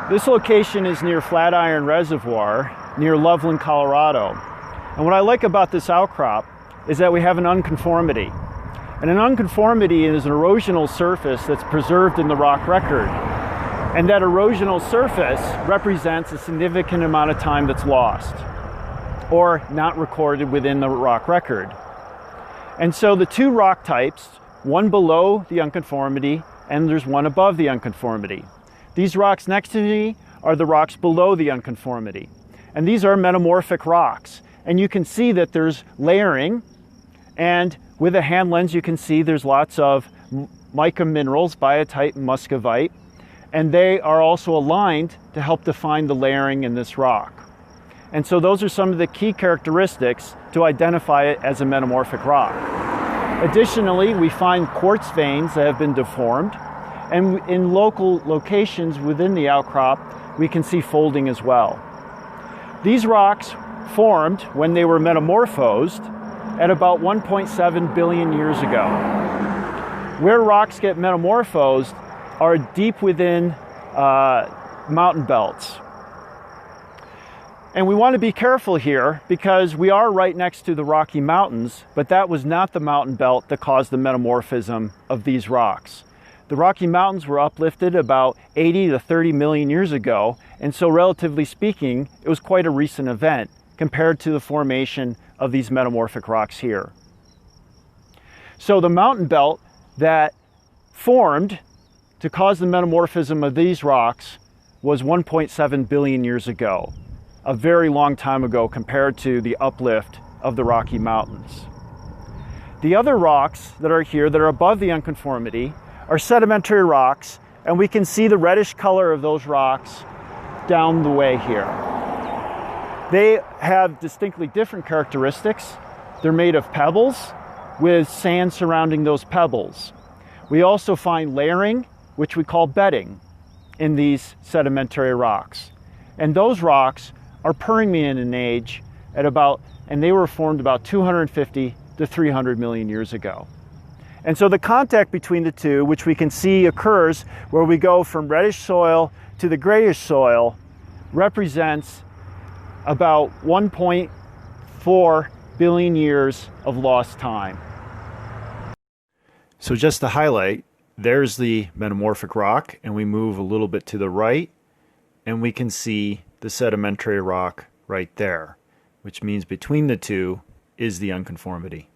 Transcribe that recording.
This location is near Flatiron Reservoir, near Loveland, Colorado. And what I like about this outcrop is that we have an unconformity. And an unconformity is an erosional surface that's preserved in the rock record. And that erosional surface represents a significant amount of time that's lost or not recorded within the rock record. And so the two rock types, one below the unconformity and there's one above the unconformity. These rocks next to me are the rocks below the unconformity. And these are metamorphic rocks. And you can see that there's layering, and with a hand lens you can see there's lots of mica minerals, biotite and muscovite, and they are also aligned to help define the layering in this rock. And so those are some of the key characteristics to identify it as a metamorphic rock. Additionally, we find quartz veins that have been deformed, and in local locations within the outcrop we can see folding as well. These rocks formed when they were metamorphosed at about 1.7 billion years ago. Where rocks get metamorphosed are deep within mountain belts. And we want to be careful here because we are right next to the Rocky Mountains, but that was not the mountain belt that caused the metamorphism of these rocks. The Rocky Mountains were uplifted about 80 to 30 million years ago, and so relatively speaking, it was quite a recent event compared to the formation of these metamorphic rocks here. So the mountain belt that formed to cause the metamorphism of these rocks was 1.7 billion years ago, a very long time ago compared to the uplift of the Rocky Mountains. The other rocks that are here that are above the unconformity are sedimentary rocks, and we can see the reddish color of those rocks down the way here. They have distinctly different characteristics. They're made of pebbles with sand surrounding those pebbles. We also find layering, which we call bedding, in these sedimentary rocks. And those rocks are Permian in age and they were formed about 250 to 300 million years ago. And so the contact between the two, which we can see occurs where we go from reddish soil to the grayish soil, represents about 1.4 billion years of lost time. So just to highlight, there's the metamorphic rock, and we move a little bit to the right, and we can see the sedimentary rock right there, which means between the two is the unconformity.